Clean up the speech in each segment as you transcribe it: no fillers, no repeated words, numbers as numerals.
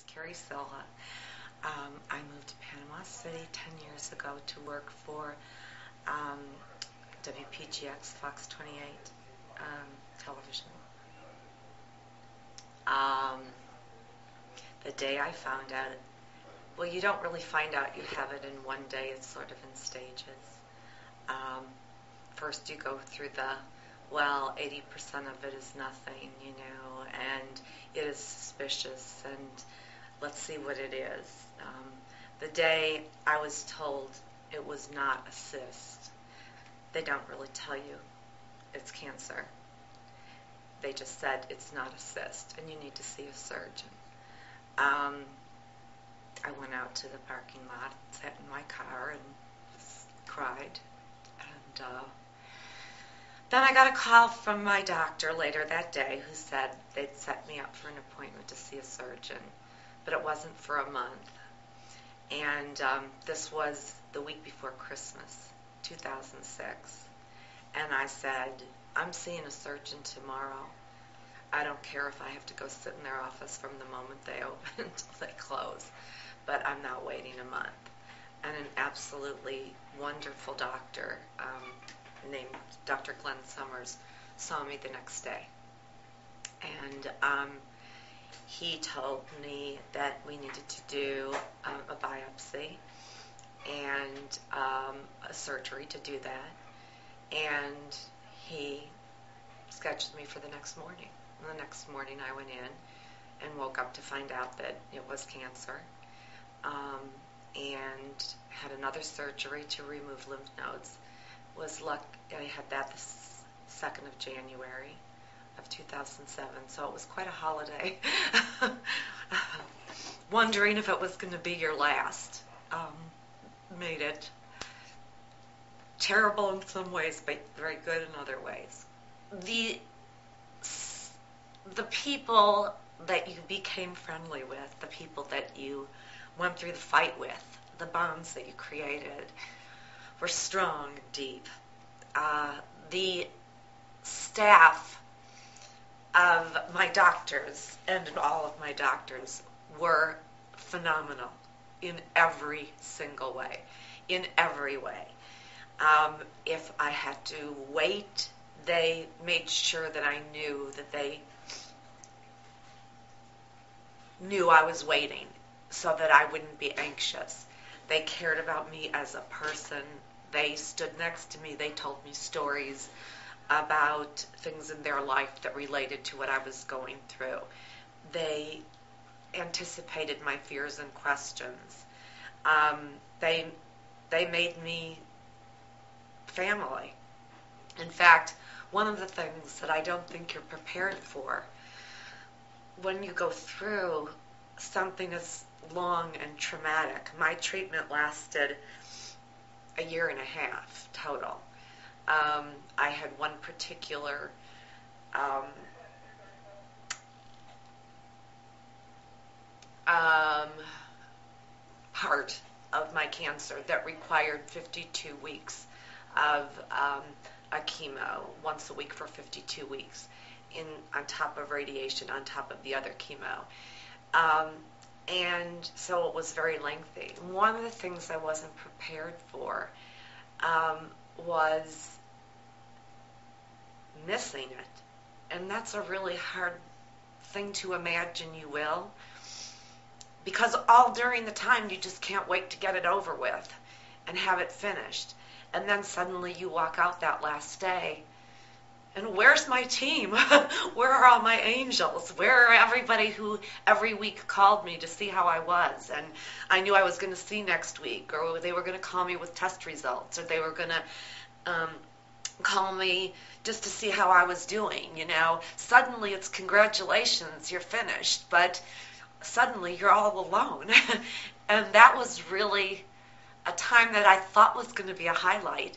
is Kerry Silha. I moved to Panama City 10 years ago to work for um, WPGX Fox 28 television. Um, the day I found out, well, you don't really find out you have it in one day. It's sort of in stages. Um, First you go through 80% of it is nothing, and it is suspicious, and let's see what it is. The day I was told it was not a cyst, they don't really tell you it's cancer. They just said it's not a cyst, and you need to see a surgeon. I went out to the parking lot, sat in my car, and cried. And then I got a call from my doctor later that day who said they'd set me up for an appointment to see a surgeon, but it wasn't for a month. And this was the week before Christmas, 2006. And I said, I'm seeing a surgeon tomorrow. I don't care if I have to go sit in their office from the moment they open until they close, but I'm not waiting a month. And an absolutely wonderful doctor named Dr. Glenn Summers saw me the next day. And he told me that we needed to do a biopsy and a surgery to do that. And he scheduled me for the next morning. And the next morning I went in and woke up to find out that it was cancer. And had another surgery to remove lymph nodes. I had that the 2nd of January of 2007, so it was quite a holiday. Wondering if it was going to be your last. Made it terrible in some ways, but very good in other ways. The people that you became friendly with, the people that you went through the fight with, the bonds that you created were strong and deep. The staff of my doctors and all of my doctors were phenomenal in every single way, in every way. If I had to wait, they made sure that I knew that they knew I was waiting so that I wouldn't be anxious. They cared about me as a person. They stood next to me. They told me stories about things in their life that related to what I was going through. They anticipated my fears and questions. They made me family. In fact, one of the things that I don't think you're prepared for when you go through something as long and traumatic. My treatment lasted a year and a half total. I had one particular part of my cancer that required 52 weeks of a chemo once a week for 52 weeks on top of radiation, on top of the other chemo. And so it was very lengthy. One of the things I wasn't prepared for was missing it. And that's a really hard thing to imagine you will. Because all during the time you just can't wait to get it over with and have it finished. And then suddenly you walk out that last day, and where's my team? Where are all my angels? Where are everybody who every week called me to see how I was? And I knew I was going to see next week, or they were going to call me with test results, or they were going to call me just to see how I was doing. Suddenly it's congratulations, you're finished, but suddenly you're all alone. And that was really a time that I thought was going to be a highlight.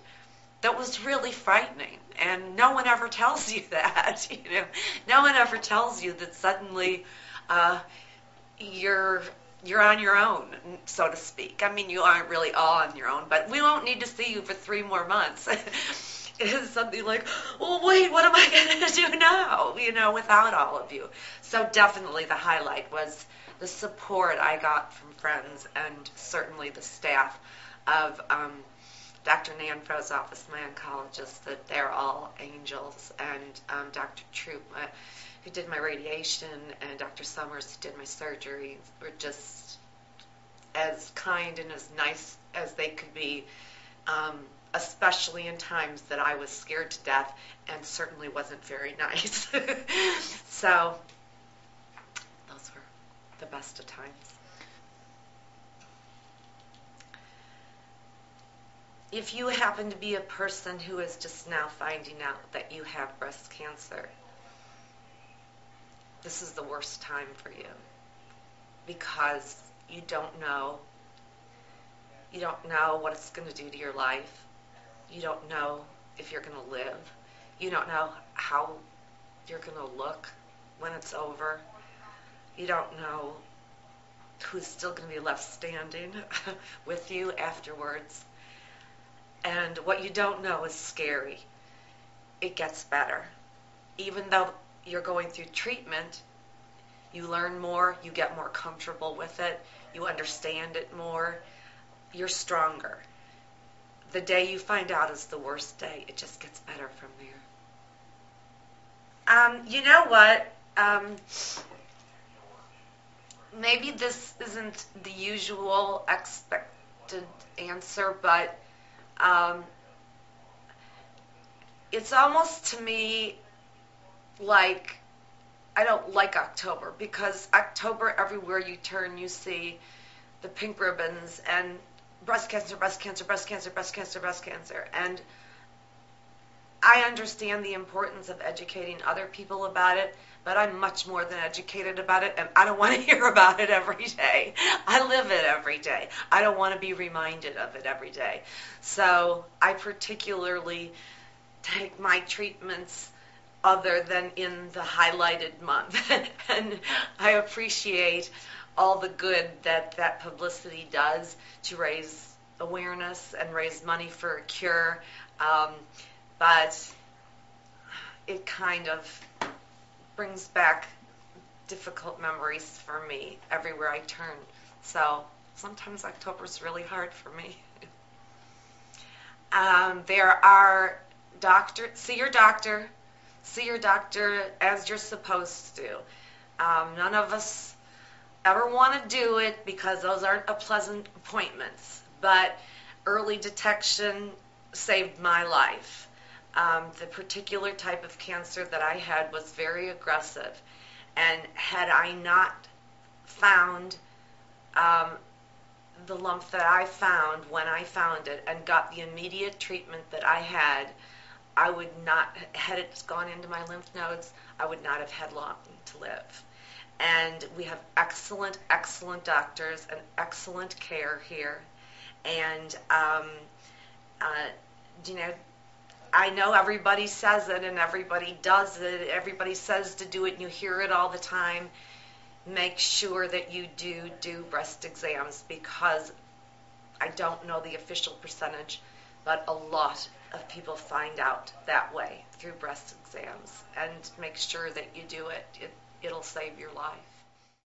That was really frightening, and no one ever tells you that. No one ever tells you that suddenly you're on your own, so to speak. I mean, you aren't really all on your own, but we won't need to see you for 3 more months. It's something like, well, wait, what am I going to do now? Without all of you. So definitely the highlight was the support I got from friends and certainly the staff of Dr. Nanfro's office, my oncologist, that they're all angels, and Dr. Troop, who did my radiation, and Dr. Summers, who did my surgery, were just as kind and as nice as they could be, especially in times that I was scared to death and certainly wasn't very nice. So those were the best of times. If you happen to be a person who is just now finding out that you have breast cancer, this is the worst time for you, because you don't know. You don't know what it's going to do to your life. You don't know if you're going to live. You don't know how you're going to look when it's over. You don't know who's still going to be left standing with you afterwards. And what you don't know is scary. It gets better. Even though you're going through treatment, you learn more, you get more comfortable with it, you understand it more, you're stronger. The day you find out is the worst day. It just gets better from there. You know what? Maybe this isn't the usual expected answer, but it's almost to me like I don't like October, because October, everywhere you turn, you see the pink ribbons and breast cancer, breast cancer, breast cancer, breast cancer, breast cancer. And I understand the importance of educating other people about it, but I'm much more than educated about it, and I don't want to hear about it every day. I live it every day. I don't want to be reminded of it every day. So I particularly take my treatments other than in the highlighted month. And I appreciate all the good that publicity does to raise awareness and raise money for a cure. But it kind of brings back difficult memories for me everywhere I turn. So sometimes October's really hard for me. There are see your doctor as you're supposed to. None of us ever want to do it because those aren't pleasant appointments, but early detection saved my life. The particular type of cancer that I had was very aggressive, and had I not found the lump that I found when I found it and got the immediate treatment that I had had it gone into my lymph nodes, I would not have had long to live. And we have excellent, excellent doctors and excellent care here. And, I know everybody says it and everybody does it. Everybody says to do it, and you hear it all the time. Make sure that you do breast exams, because I don't know the official percentage, but a lot of people find out that way through breast exams. And make sure that you do it. It'll save your life.